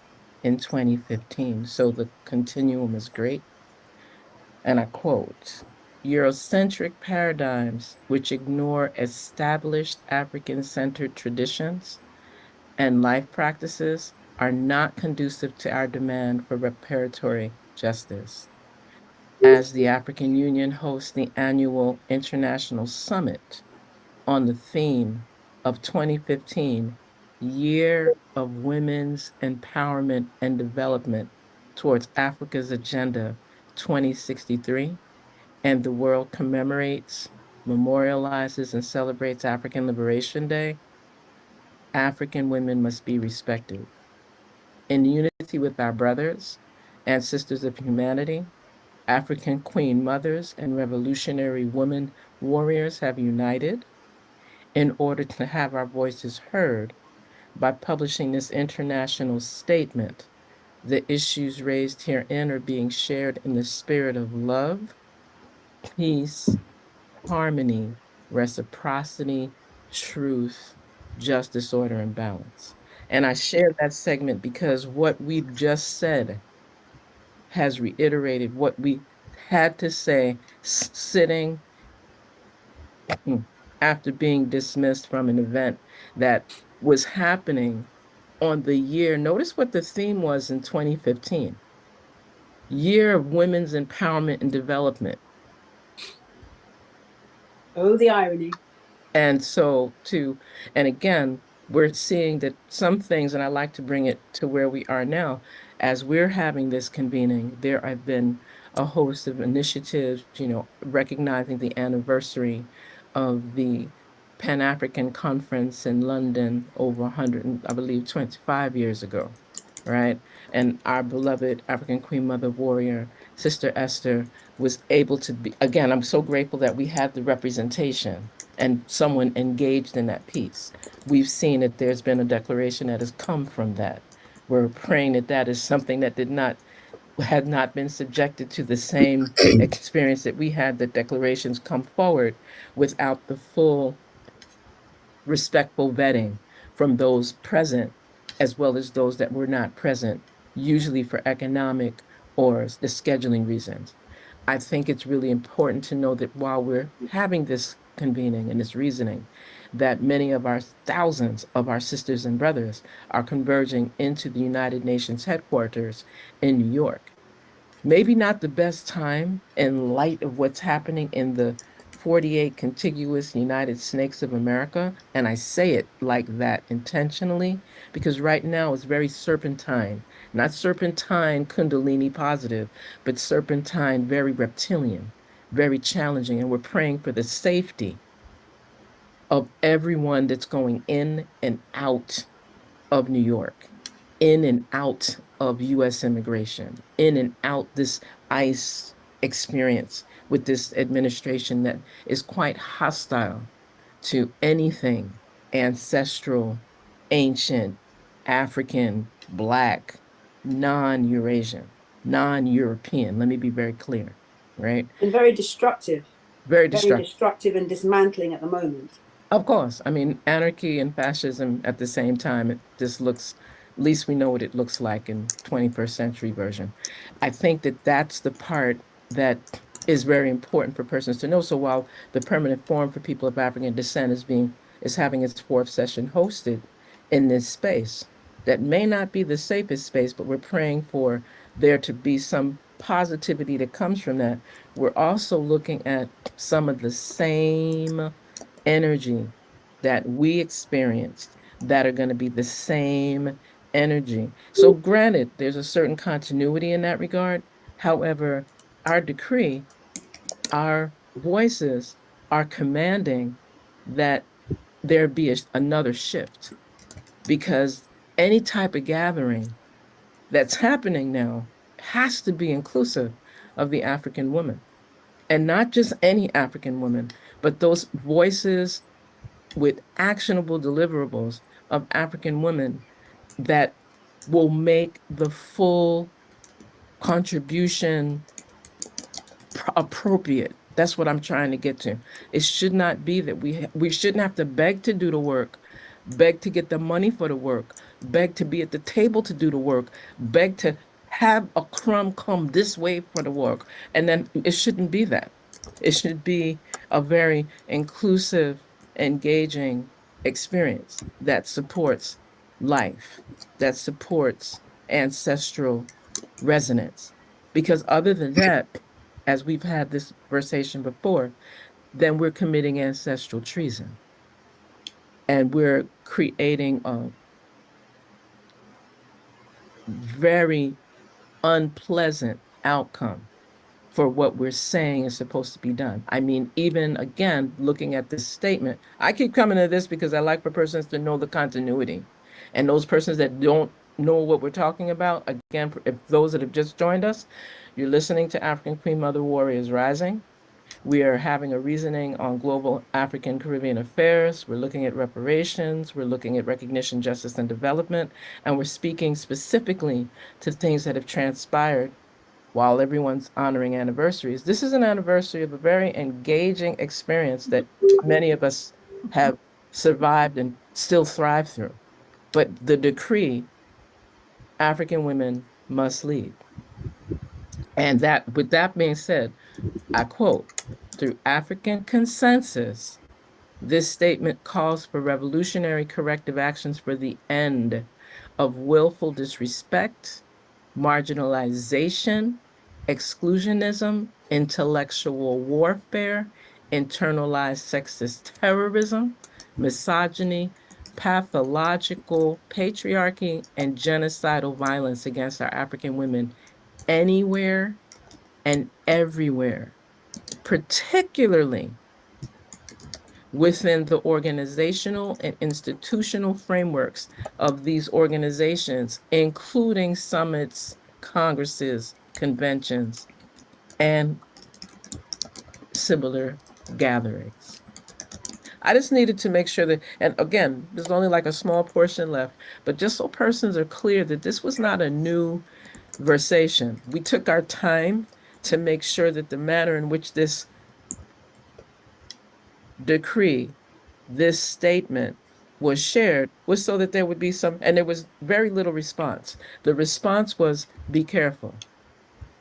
in 2015. So the continuum is great. And I quote, Eurocentric paradigms which ignore established African-centered traditions and life practices are not conducive to our demand for reparatory justice. As the African Union hosts the annual International Summit on the theme of 2015, Year of Women's Empowerment and Development towards Africa's Agenda 2063, and the world commemorates, memorializes, and celebrates African Liberation Day, African women must be respected. In unity with our brothers and sisters of humanity, African Queen Mothers and Revolutionary Women Warriors have united in order to have our voices heard by publishing this international statement. The issues raised herein are being shared in the spirit of love, peace, harmony, reciprocity, truth, justice, order, and balance. And I share that segment because what we've just said has reiterated what we had to say sitting after being dismissed from an event that was happening on the year. Notice what the theme was in 2015. Year of Women's Empowerment and Development. Oh, the irony. And so and again, we're seeing that some things, and I like to bring it to where we are now, as we're having this convening, there have been a host of initiatives, recognizing the anniversary of the Pan-African Conference in London over 100, I believe, 25 years ago, right? And our beloved African Queen Mother Warrior, Sister Esther, was able to be, again, I'm so grateful that we had the representation and someone engaged in that piece. We've seen that there's been a declaration that has come from that. We're praying that that is something that had not been subjected to the same experience that we had, that declarations come forward without the full respectful vetting from those present, as well as those that were not present, usually for economic or the scheduling reasons. I think it's really important to know that while we're having this convening and this reasoning, that many of our thousands of our sisters and brothers are converging into the United Nations headquarters in New York. Maybe not the best time in light of what's happening in the 48 contiguous United Snakes of America. And I say it like that intentionally because right now it's very serpentine, not serpentine Kundalini positive, but serpentine very reptilian, very challenging. And we're praying for the safety of everyone that's going in and out of New York, in and out of US immigration, in and out this ICE experience with this administration that is quite hostile to anything ancestral, ancient, African, Black, non-Eurasian, non-European. Let me be very clear, right? And very destructive. Very Very destructive. destructive and dismantling at the moment. Of course. I mean, anarchy and fascism at the same time, it just looks, at least we know what it looks like in 21st century version. I think that that's the part that is very important for persons to know. So while the Permanent Forum for People of African Descent is having its fourth session hosted in this space, that may not be the safest space, but we're praying for there to be some positivity that comes from that. We're also looking at some of the same energy that we experienced that are going to be the same energy. So, granted, there's a certain continuity in that regard. However, our decree, our voices are commanding that there be another shift because any type of gathering that's happening now has to be inclusive of the African woman. And not just any African woman, but those voices with actionable deliverables of African women that will make the full contribution appropriate. That's what I'm trying to get to. It should not be that we shouldn't have to beg to do the work, beg to get the money for the work, beg to be at the table to do the work, beg to have a crumb come this way for the work. And then it shouldn't be that. It should be a very inclusive, engaging experience that supports life, that supports ancestral resonance. Because other than that, as we've had this conversation before, then we're committing ancestral treason. And we're creating a very unpleasant outcome for what we're saying is supposed to be done. I mean, even again, looking at this statement, I keep coming to this because I like for persons to know the continuity. And those persons that don't know what we're talking about, again, if those that have just joined us, you're listening to African Queen Mother Warriors Rising. We are having a reasoning on global African Caribbean affairs. We're looking at reparations. We're looking at recognition, justice, and development. And we're speaking specifically to things that have transpired while everyone's honoring anniversaries. This is an anniversary of a very engaging experience that many of us have survived and still thrive through. But the decree, African women must lead. And that, with that being said, I quote, through African consensus, this statement calls for revolutionary corrective actions for the end of willful disrespect, marginalization, exclusionism, intellectual warfare, internalized sexist terrorism, misogyny, pathological patriarchy, and genocidal violence against our African women anywhere and everywhere, particularly within the organizational and institutional frameworks of these organizations, including summits, congresses, conventions, and similar gatherings. I just needed to make sure that, and again, there's only like a small portion left, but just so persons are clear that this was not a new versation. We took our time to make sure that the manner in which this decree, this statement was shared was so that there would be some, and there was very little response. The response was, be careful.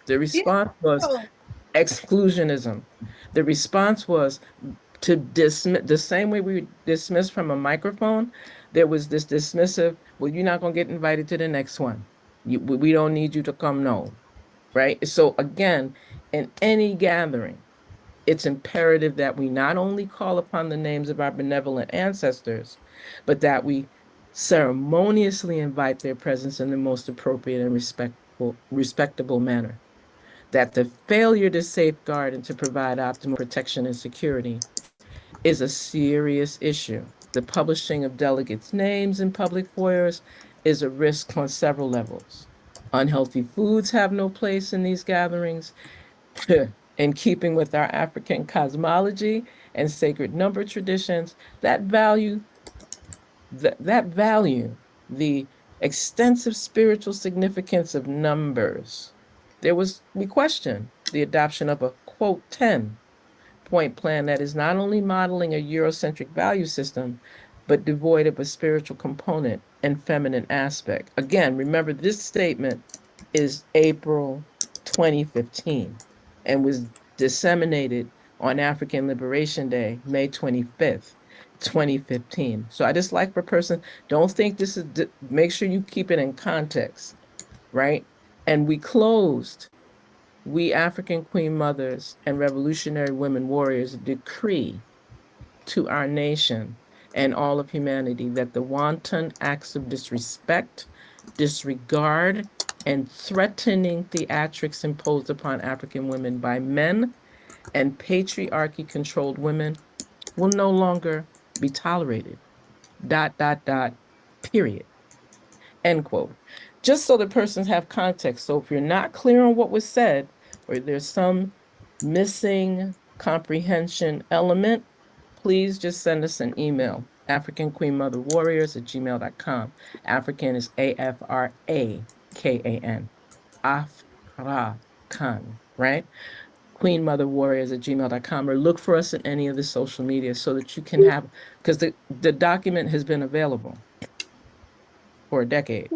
The response was Oh, exclusionism. The response was to dismiss, the same way we dismiss from a microphone, there was this dismissive, well, you're not going to get invited to the next one. We don't need you to come, no. Right? So again, in any gathering, it's imperative that we not only call upon the names of our benevolent ancestors, but that we ceremoniously invite their presence in the most appropriate and respectable manner. That the failure to safeguard and to provide optimal protection and security is a serious issue. The publishing of delegates' names in public foyers is a risk on several levels. Unhealthy foods have no place in these gatherings. In keeping with our African cosmology and sacred number traditions, that value, the extensive spiritual significance of numbers. We question the adoption of a quote 10-point plan that is not only modeling a Eurocentric value system, but devoid of a spiritual component and feminine aspect. Again, remember this statement is April 2015 and was disseminated on African Liberation Day, May 25th, 2015. So I just like for person, don't think this is, make sure you keep it in context, right? And we African Queen Mothers and Revolutionary Women Warriors decree to our nation and all of humanity that the wanton acts of disrespect, disregard, and threatening theatrics imposed upon African women by men and patriarchy-controlled women will no longer be tolerated. ... Period. End quote. Just so the persons have context. So if you're not clear on what was said, or there's some missing comprehension element, please just send us an email. African Queen Mother Warriors at gmail.com. African is Afrakan. Afrakan, right? Queen Mother Warriors at gmail.com, or look for us in any of the social media so that you can have, because the document has been available for a decade.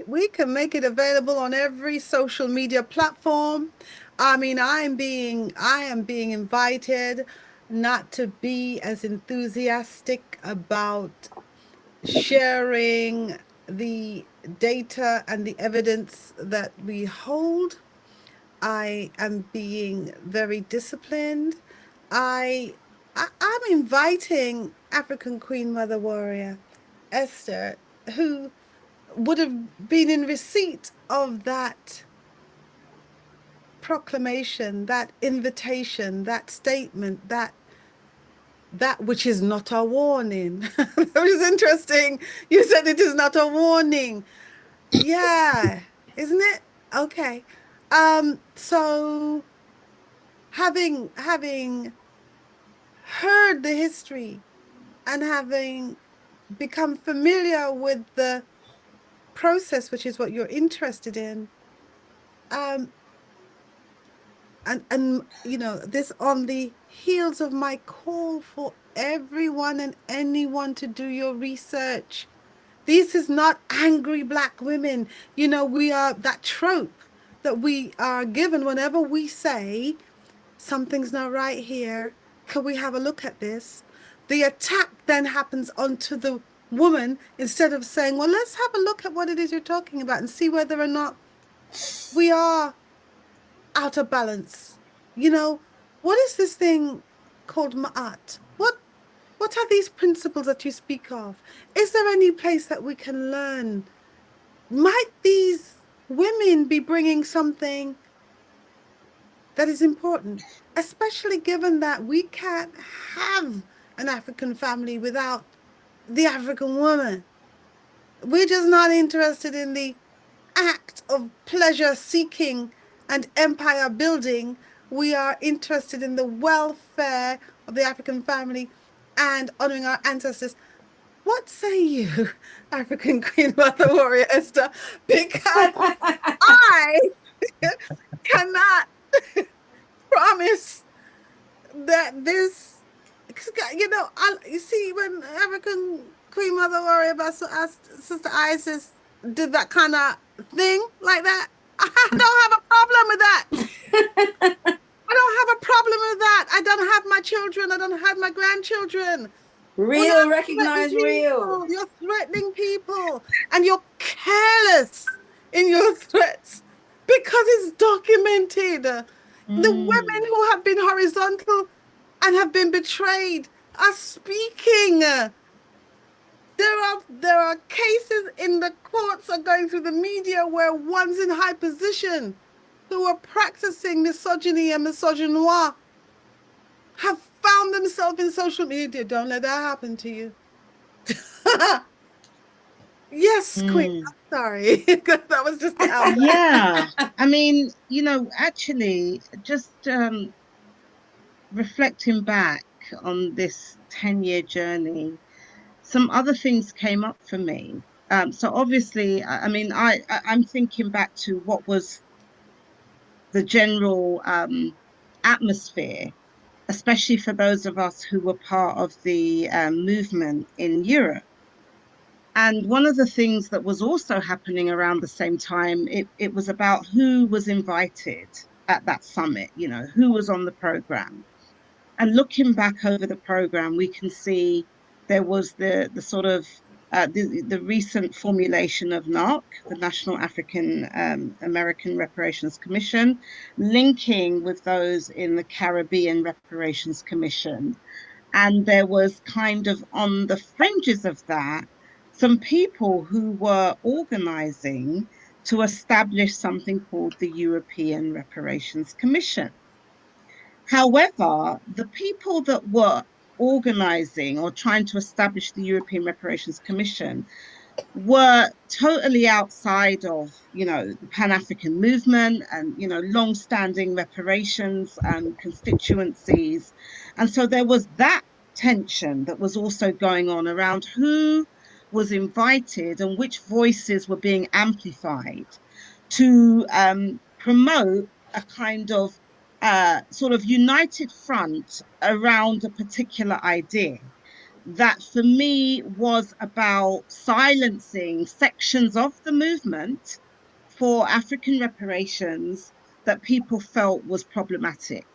we can make it available on every social media platform. I mean, I am being invited not to be as enthusiastic about sharing the data and the evidence that we hold. I am being very disciplined. I'm inviting African Queen Mother Warrior Esther, who would have been in receipt of that proclamation, that invitation, that statement, that which is not a warning. That was interesting. You said it is not a warning. Yeah, isn't it? Okay. So having heard the history and having become familiar with the process, which is what you're interested in, and you know, this on the heels of my call for everyone and anyone to do your research. This is not angry Black women. You know, we are that trope that we are given whenever we say something's not right here. Can we have a look at this? The attack then happens onto the woman instead of saying, well, let's have a look at what it is you're talking about and see whether or not we are out of balance. You know, what is this thing called Ma'at. What are these principles that you speak of? Is there any place that we can learn? Might these women be bringing something that is important, especially given that we can't have an African family without the African woman? We're just not interested in the act of pleasure seeking and empire building. We are interested in the welfare of the African family and honoring our ancestors. What say you, African Queen Mother Warrior Esther? Because I cannot promise that this, you know, you see, when African Queen Mother Warrior asked Sister Isis did that kind of thing like that, I don't have a problem with that. I don't have a problem with that. I don't have my children. I don't have my grandchildren. Real, recognize real. You're threatening people, and you're careless in your threats because it's documented. The women who have been horizontal and have been betrayed are speaking. There are cases in the courts are going through the media where ones in high position who are practicing misogyny and misogynoir have found themselves in social media. Don't let that happen to you. Yes, Queen. I'm sorry. That was just the outline. Yeah, I mean, you know, actually, just reflecting back on this 10-year journey, some other things came up for me. So obviously, I mean, I'm thinking back to what was the general atmosphere, especially for those of us who were part of the movement in Europe. And one of the things that was also happening around the same time, it was about who was invited at that summit, you know, who was on the program. And looking back over the program, we can see there was the sort of the recent formulation of NARC, the National African American Reparations Commission, linking with those in the Caribbean Reparations Commission. And there was kind of on the fringes of that, some people who were organizing to establish something called the European Reparations Commission. However, the people that were organizing or trying to establish the European Reparations Commission were totally outside of, you know, the Pan-African movement and, you know, long-standing reparations and constituencies. And so there was that tension that was also going on around who was invited and which voices were being amplified to promote a kind of sort of united front around a particular idea that for me was about silencing sections of the movement for African reparations that people felt was problematic,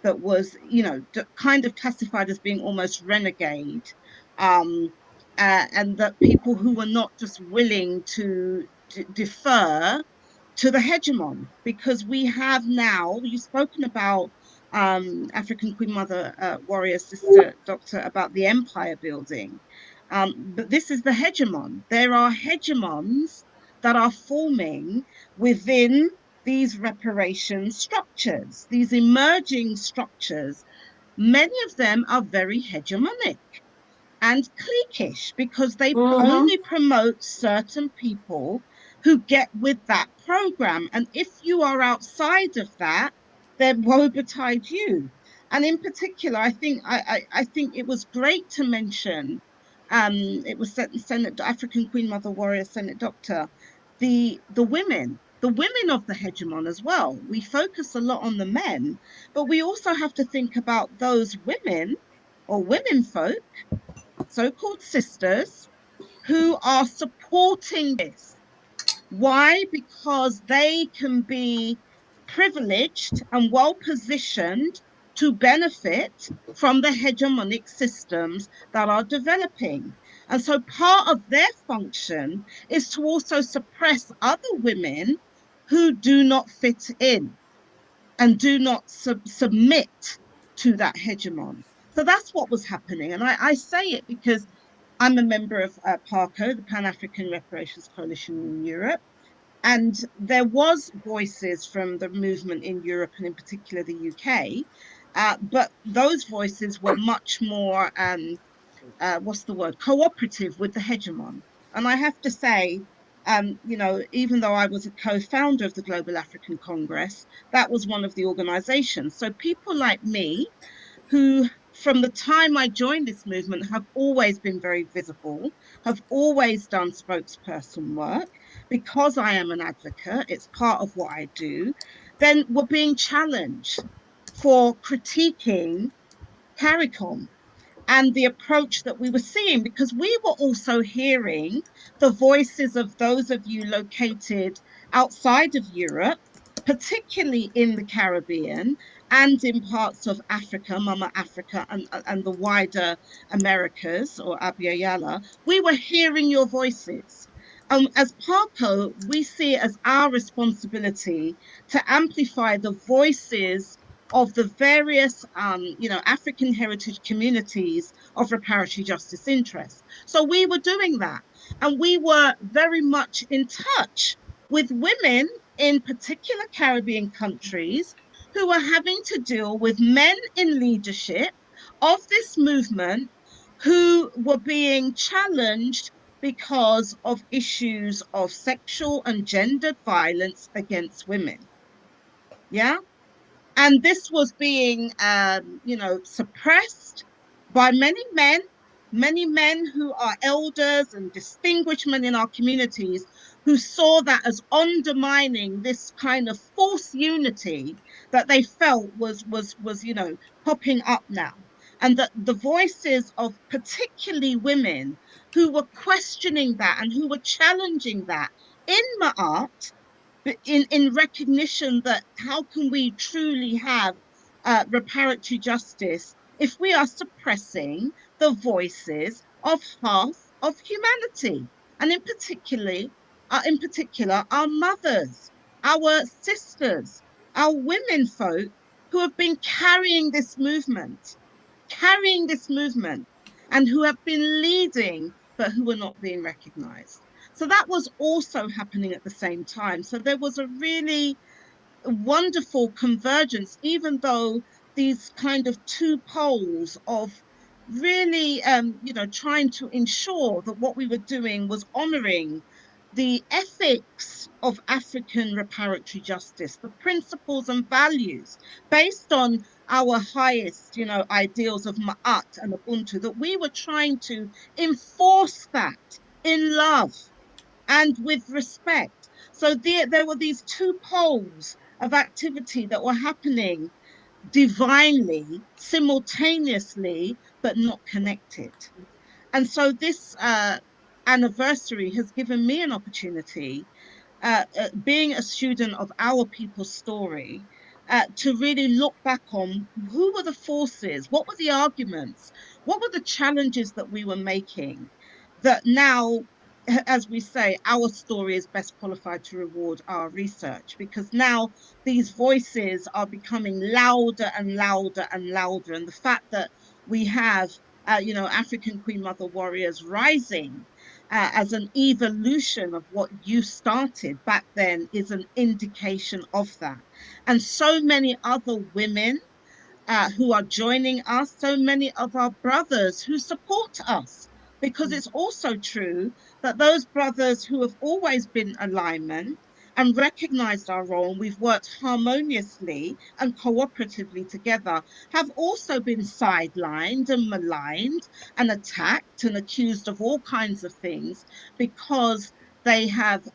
that was, you know, kind of classified as being almost renegade, and that people who were not just willing to defer to the hegemon, because we have now, you've spoken about African Queen Mother Warrior Sister Doctor about the empire building, but this is the hegemon. There are hegemons that are forming within these reparation structures, these emerging structures. Many of them are very hegemonic and cliquish because they only promote certain people who get with that program. And if you are outside of that, then woe betide you. And in particular, I think it was great to mention, it was Senate African Queen Mother Warrior Senate Doctor, the women of the hegemon as well. We focus a lot on the men, but we also have to think about those women or women folk, so-called sisters, who are supporting this. Why? Because they can be privileged and well positioned to benefit from the hegemonic systems that are developing. And so part of their function is to also suppress other women who do not fit in and do not submit to that hegemon. So that's what was happening. And I say it because I'm a member of PARCO, the Pan-African Reparations Coalition in Europe. And there was voices from the movement in Europe and in particular the UK, but those voices were much more, what's the word, cooperative with the hegemon. And I have to say, even though I was a co-founder of the Global African Congress, that was one of the organizations. So people like me, who from the time I joined this movement have always been very visible, have always done spokesperson work because I am an advocate, it's part of what I do, then we're being challenged for critiquing CARICOM and the approach that we were seeing, because we were also hearing the voices of those of you located outside of Europe, particularly in the Caribbean and in parts of Africa, Mama Africa, and the wider Americas or Abya Yala. We were hearing your voices. As PARCO, we see it as our responsibility to amplify the voices of the various, African heritage communities of reparatory justice interests. So we were doing that. And we were very much in touch with women in particular Caribbean countries who were having to deal with men in leadership of this movement who were being challenged because of issues of sexual and gendered violence against women. Yeah. And this was being, suppressed by many men who are elders and distinguished men in our communities who saw that as undermining this kind of false unity that they felt was popping up now. And that the voices of particularly women who were questioning that and who were challenging that in Ma'at, in recognition that how can we truly have reparatory justice if we are suppressing the voices of half of humanity, and in particular our mothers, our sisters, our women folk who have been carrying this movement and who have been leading but who are not being recognized. So that was also happening at the same time. So there was a really wonderful convergence, even though these kind of two poles of really, trying to ensure that what we were doing was honoring the ethics of African reparatory justice, the principles and values based on our highest, ideals of Ma'at and Ubuntu, that we were trying to enforce that in love and with respect. So there were these two poles of activity that were happening divinely, simultaneously, but not connected. And so this anniversary has given me an opportunity, being a student of our people's story, to really look back on who were the forces, what were the arguments, what were the challenges that we were making, that now, as we say, our story is best qualified to reward our research, because now these voices are becoming louder and louder and louder. And the fact that we have, African Queen Mother warriors rising as an evolution of what you started back then is an indication of that. And so many other women who are joining us, so many of our brothers who support us. Because it's also true that those brothers who have always been alignment and recognized our role, and we've worked harmoniously and cooperatively together, have also been sidelined and maligned and attacked and accused of all kinds of things because they have,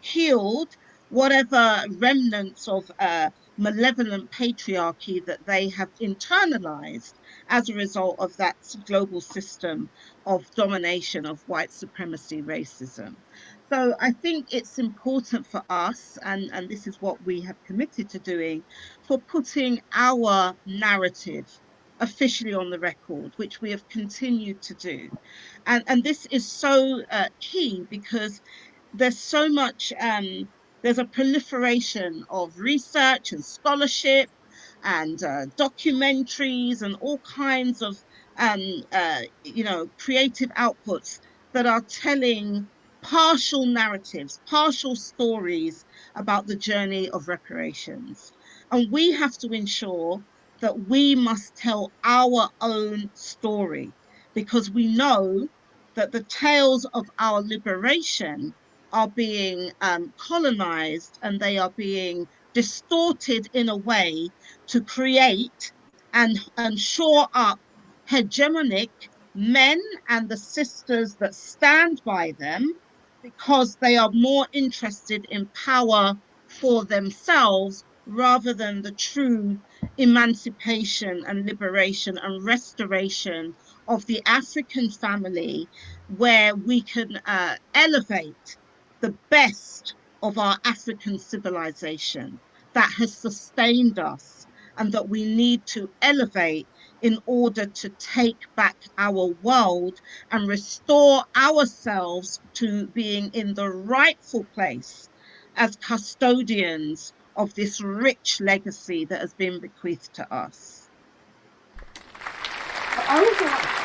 healed whatever remnants of malevolent patriarchy that they have internalized as a result of that global system of domination of white supremacy racism. So I think it's important for us, and this is what we have committed to doing, for putting our narrative officially on the record, which we have continued to do. And this is so key because there's so much, there's a proliferation of research and scholarship and documentaries and all kinds of creative outputs that are telling partial narratives, partial stories about the journey of reparations. And we have to ensure that we must tell our own story, because we know that the tales of our liberation are being colonized, and they are being distorted in a way to create and shore up hegemonic men and the sisters that stand by them, because they are more interested in power for themselves rather than the true emancipation and liberation and restoration of the African family, where we can elevate the best of our African civilization that has sustained us, and that we need to elevate in order to take back our world and restore ourselves to being in the rightful place as custodians of this rich legacy that has been bequeathed to us. I also